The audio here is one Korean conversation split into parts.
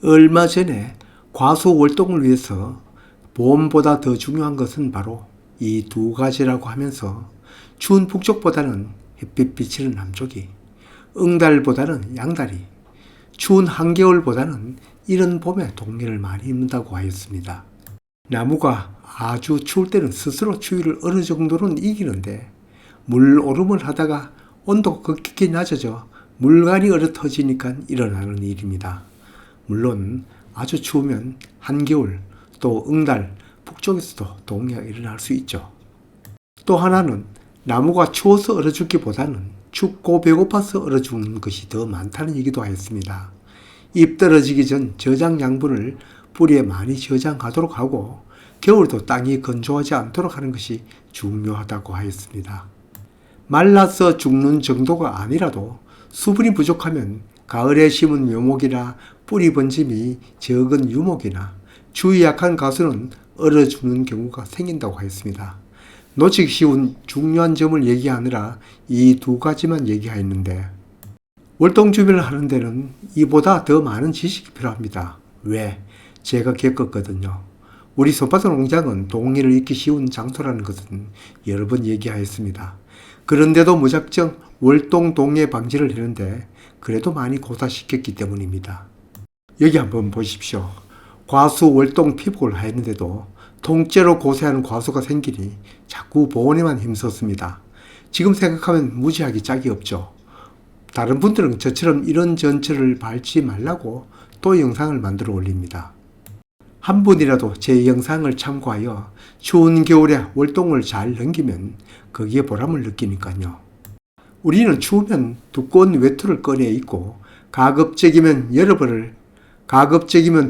얼마 전에 과수 월동을 위해서 보온보다 더 중요한 것은 바로 이 두 가지라고 하면서 추운 북쪽보다는 햇빛 비치는 남쪽이, 응달보다는 양달이, 추운 한겨울보다는 이른 봄에 동해를 많이 입는다고 하였습니다. 나무가 아주 추울 때는 스스로 추위를 어느 정도는 이기는데 물오름을 하다가 온도가 급격히 낮아져 물간이 얼어 터지니까 일어나는 일입니다. 물론 아주 추우면 한겨울, 또 응달, 북쪽에서도 동해가 일어날 수 있죠. 또 하나는 나무가 추워서 얼어 죽기보다는 춥고 배고파서 얼어 죽는 것이 더 많다는 얘기도 하였습니다. 잎 떨어지기 전 저장 양분을 뿌리에 많이 저장하도록 하고 겨울도 땅이 건조하지 않도록 하는 것이 중요하다고 하였습니다. 말라서 죽는 정도가 아니라도 수분이 부족하면 가을에 심은 묘목이나 뿌리 번짐이 적은 유목이나 추위 약한 가수는 얼어 죽는 경우가 생긴다고 하였습니다. 놓치기 쉬운 중요한 점을 얘기하느라 이 두 가지만 얘기하였는데 월동 주변을 하는 데는 이보다 더 많은 지식이 필요합니다. 왜? 제가 겪었거든요. 우리 손바닥 농장은 동해를 잊기 쉬운 장소라는 것은 여러 번 얘기하였습니다. 그런데도 무작정 월동 동해 방지를 했는데 그래도 많이 고사시켰기 때문입니다. 여기 한번 보십시오. 과수 월동 피복을 하였는데도 통째로 고사하는 과수가 생기니 자꾸 보온에만 힘썼습니다. 지금 생각하면 무지하기 짝이 없죠. 다른 분들은 저처럼 이런 전철을 밟지 말라고 또 영상을 만들어 올립니다. 한 분이라도 제 영상을 참고하여 추운 겨울에 월동을 잘 넘기면 거기에 보람을 느끼니까요. 우리는 추우면 두꺼운 외투를 꺼내 입고 가급적이면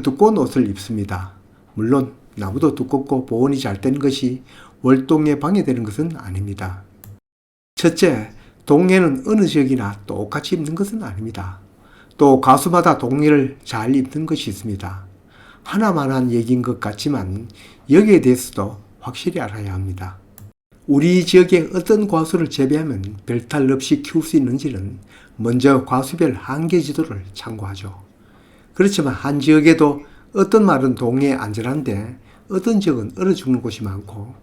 두꺼운 옷을 입습니다. 물론 나무도 두껍고 보온이 잘 되는 것이 월동에 방해되는 것은 아닙니다. 첫째, 동해는 어느 지역이나 똑같이 입는 것은 아닙니다. 또 가수마다 동해를 잘 입는 것이 있습니다. 하나만한 얘기인 것 같지만 여기에 대해서도 확실히 알아야 합니다. 우리 지역에 어떤 과수를 재배하면 별탈 없이 키울 수 있는지는 먼저 과수별 한계 지도를 참고하죠. 그렇지만 한 지역에도 어떤 마을은 동해에 안전한데 어떤 지역은 얼어 죽는 곳이 많고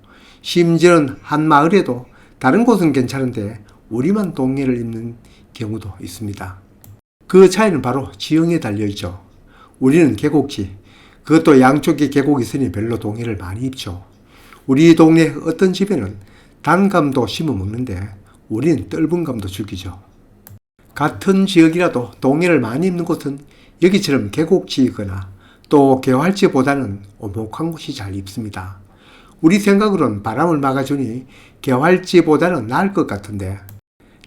심지어는 한 마을에도 다른 곳은 괜찮은데 우리만 동해를 입는 경우도 있습니다. 그 차이는 바로 지형에 달려있죠. 우리는 계곡지, 그것도 양쪽에 계곡이 있으니 별로 동해를 많이 입죠. 우리 동네 어떤 집에는 단감도 심어 먹는데 우리는 떫은 감도 죽이죠. 같은 지역이라도 동해를 많이 입는 곳은 여기처럼 계곡지이거나 또 개활지보다는 오목한 곳이 잘 입습니다. 우리 생각으로는 바람을 막아주니 개활지보다는 나을 것 같은데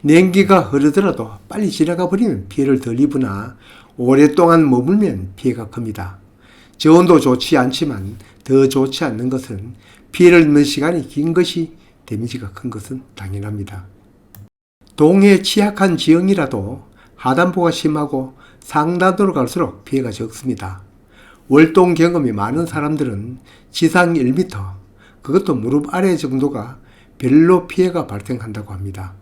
냉기가 흐르더라도 빨리 지나가 버리면 피해를 덜 입으나 오랫동안 머물면 피해가 큽니다. 저온도 좋지 않지만 더 좋지 않는 것은 피해를 입는 시간이 긴 것이 데미지가 큰 것은 당연합니다. 동해에 취약한 지형이라도 하단부가 심하고 상단으로 갈수록 피해가 적습니다. 월동 경험이 많은 사람들은 지상 1m, 그것도 무릎 아래 정도가 별로 피해가 발생한다고 합니다.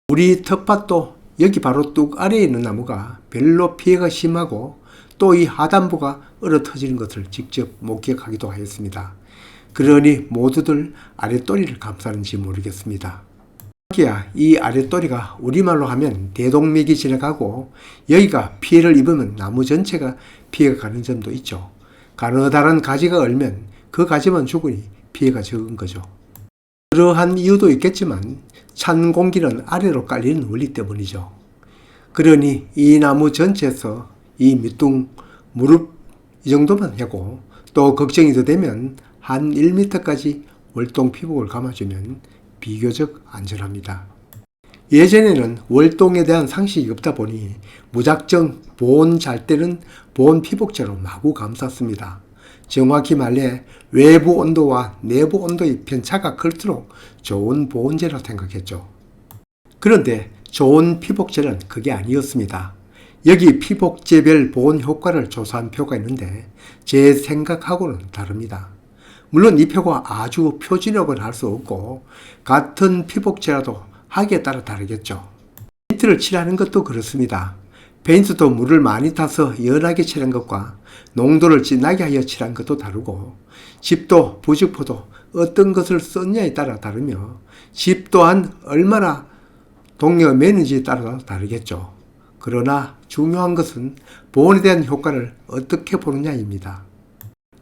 우리 텃밭도 여기 바로 뚝 아래에 있는 나무가 별로 피해가 심하고 또 이 하단부가 얼어 터지는 것을 직접 목격하기도 하였습니다. 그러니 모두들 아랫도리를 감싸는지 모르겠습니다. 여기야 이 아랫도리가 우리말로 하면 대동맥이 지나가고 여기가 피해를 입으면 나무 전체가 피해가 가는 점도 있죠. 가느다란 가지가 얼면 그 가지만 죽으니 피해가 적은 거죠. 그러한 이유도 있겠지만 찬 공기는 아래로 깔리는 원리 때문이죠. 그러니 이 나무 전체에서 이 밑둥, 무릎 이 정도만 하고 또 걱정이 더 되면 한 1m까지 월동 피복을 감아주면 비교적 안전합니다. 예전에는 월동에 대한 상식이 없다 보니 무작정 보온 잘 때는 보온 피복제로 마구 감쌌습니다. 정확히 말해 외부 온도와 내부 온도의 편차가 클수록 좋은 보온제로 생각했죠. 그런데 좋은 피복제는 그게 아니었습니다. 여기 피복제별 보온 효과를 조사한 표가 있는데 제 생각하고는 다릅니다. 물론 이 표가 아주 표준역은 할 수 없고 같은 피복제라도 하기에 따라 다르겠죠. 틴트를 칠하는 것도 그렇습니다. 페인트도 물을 많이 타서 연하게 칠한 것과 농도를 진하게 하여 칠한 것도 다르고, 집,도 부직포도 어떤 것을 썼냐에 따라 다르며, 집 또한 얼마나 동력을 매는지에 따라 다르겠죠. 그러나 중요한 것은 보온에 대한 효과를 어떻게 보느냐입니다.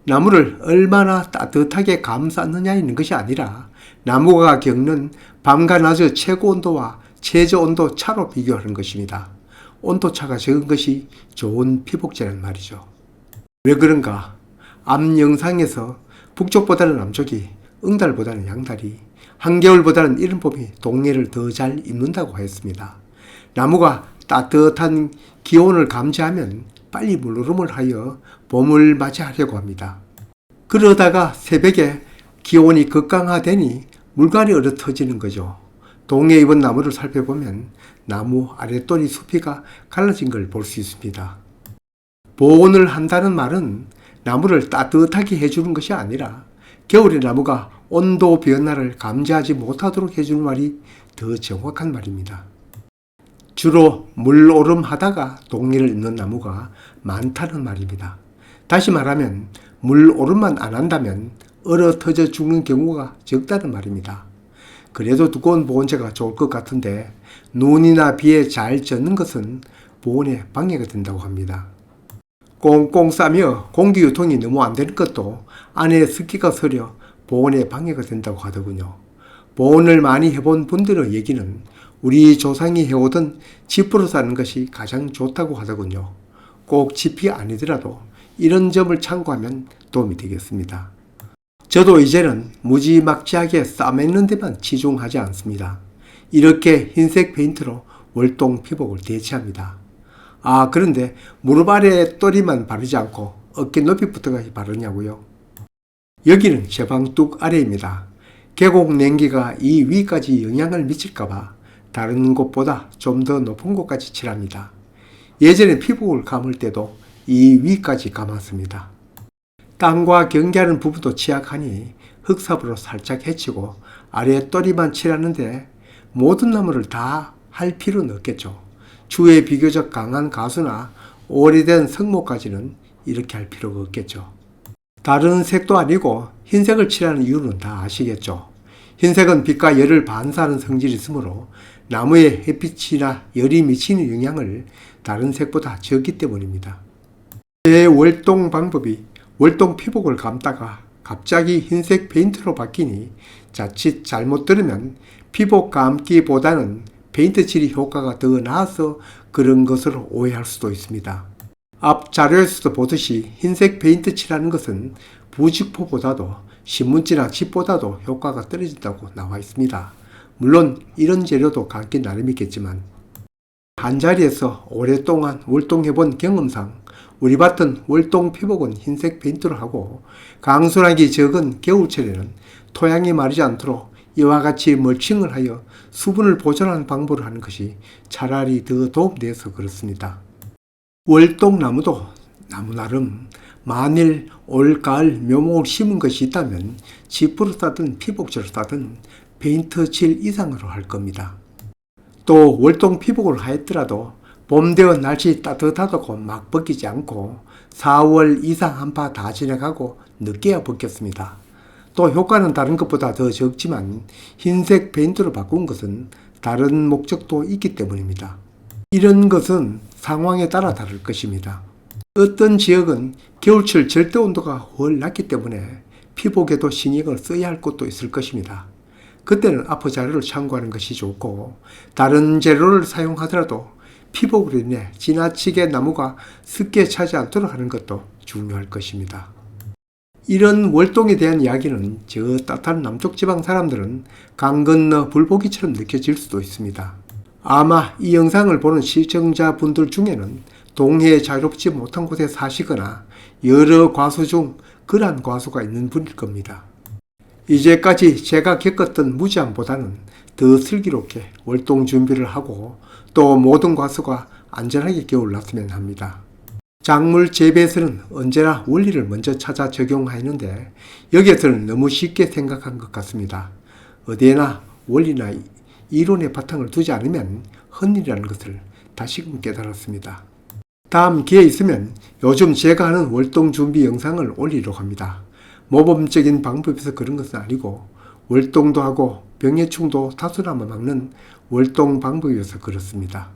나무를 얼마나 따뜻하게 감쌌느냐에 있는 것이 아니라 나무가 겪는 밤과 낮의 최고 온도와 최저 온도 차로 비교하는 것입니다. 온도차가 적은 것이 좋은 피복제란 말이죠. 왜 그런가? 앞 영상에서 북쪽보다는 남쪽이, 응달보다는 양달이, 한겨울보다는 이른 봄이 동해를 더 잘 입는다고 했습니다. 나무가 따뜻한 기온을 감지하면 빨리 물오름을 하여 봄을 맞이하려고 합니다. 그러다가 새벽에 기온이 극강화되니 물갈이 얼어 터지는 거죠. 동해 입은 나무를 살펴보면 나무 아랫돌이 숲이가 갈라진 걸 볼 수 있습니다. 보온을 한다는 말은 나무를 따뜻하게 해주는 것이 아니라 겨울에 나무가 온도 변화를 감지하지 못하도록 해주는 말이 더 정확한 말입니다. 주로 물오름 하다가 동해를 입는 나무가 많다는 말입니다. 다시 말하면 물오름만 안 한다면 얼어 터져 죽는 경우가 적다는 말입니다. 그래도 두꺼운 보온재가 좋을 것 같은데 눈이나 비에 잘 젖는 것은 보온에 방해가 된다고 합니다. 꽁꽁 싸며 공기 유통이 너무 안 되는 것도 안에 습기가 서려 보온에 방해가 된다고 하더군요. 보온을 많이 해본 분들의 얘기는 우리 조상이 해오던 짚으로 싸는 것이 가장 좋다고 하더군요. 꼭 짚이 아니더라도 이런 점을 참고하면 도움이 되겠습니다. 저도 이제는 무지막지하게 싸매는 데만 치중하지 않습니다. 이렇게 흰색 페인트로 월동 피복을 대체합니다. 그런데 무릎 아래 또리만 바르지 않고 어깨 높이부터까지 바르냐고요? 여기는 제방 뚝 아래입니다. 계곡 냉기가 이 위까지 영향을 미칠까봐 다른 곳보다 좀 더 높은 곳까지 칠합니다. 예전에 피복을 감을 때도 이 위까지 감았습니다. 땅과 경계하는 부분도 취약하니 흙삽으로 살짝 헤치고 아래 또리만 칠하는데 모든 나무를 다 할 필요는 없겠죠. 추위에 비교적 강한 가수나 오래된 성모까지는 이렇게 할 필요가 없겠죠. 다른 색도 아니고 흰색을 칠하는 이유는 다 아시겠죠. 흰색은 빛과 열을 반사하는 성질이 있으므로 나무에 햇빛이나 열이 미치는 영향을 다른 색보다 적기 때문입니다. 제 월동 방법이 월동 피복을 감다가 갑자기 흰색 페인트로 바뀌니 자칫 잘못 들으면 피복 감기보다는 페인트 칠이 효과가 더 나아서 그런 것으로 오해할 수도 있습니다. 앞 자료에서도 보듯이 흰색 페인트 칠하는 것은 부직포보다도 신문지나 칩보다도 효과가 떨어진다고 나와 있습니다. 물론 이런 재료도 감기 나름이겠지만 한자리에서 오랫동안 월동해본 경험상 우리 밭은 월동 피복은 흰색 페인트로 하고 강수량이 적은 겨울철에는 토양이 마르지 않도록 이와 같이 멀칭을 하여 수분을 보존하는 방법을 하는 것이 차라리 더 도움돼서 그렇습니다. 월동나무도 나무 나름 만일 올가을 묘목을 심은 것이 있다면 짚으로 싸든 피복제로 싸든 페인트 칠 이상으로 할 겁니다. 또 월동 피복을 하였더라도 봄 되어 날씨 따뜻하다고 막 벗기지 않고 4월 이상 한파 다 지나가고 늦게야 벗겼습니다. 또 효과는 다른 것보다 더 적지만 흰색 페인트로 바꾼 것은 다른 목적도 있기 때문입니다. 이런 것은 상황에 따라 다를 것입니다. 어떤 지역은 겨울철 절대 온도가 훨 낮기 때문에 피복에도 신경을 써야 할 곳도 있을 것입니다. 그때는 앞의 자료를 참고하는 것이 좋고 다른 재료를 사용하더라도 피복으로 인해 지나치게 나무가 습기에 차지 않도록 하는 것도 중요할 것입니다. 이런 월동에 대한 이야기는 저 따뜻한 남쪽 지방 사람들은 강 건너 불보기처럼 느껴질 수도 있습니다. 아마 이 영상을 보는 시청자분들 중에는 동해에 자유롭지 못한 곳에 사시거나 여러 과수 중 그러한 과수가 있는 분일 겁니다. 이제까지 제가 겪었던 무지함보다는 더 슬기롭게 월동 준비를 하고 또 모든 과수가 안전하게 겨울 났으면 합니다. 작물 재배에서는 언제나 원리를 먼저 찾아 적용하는데 여기에서는 너무 쉽게 생각한 것 같습니다. 어디에나 원리나 이론의 바탕을 두지 않으면 헛일이라는 것을 다시금 깨달았습니다. 다음 기회 있으면 요즘 제가 하는 월동 준비 영상을 올리려고 합니다. 모범적인 방법에서 그런 것은 아니고 월동도 하고 병해충도 다소나마 막는 월동 방법이어서 그렇습니다.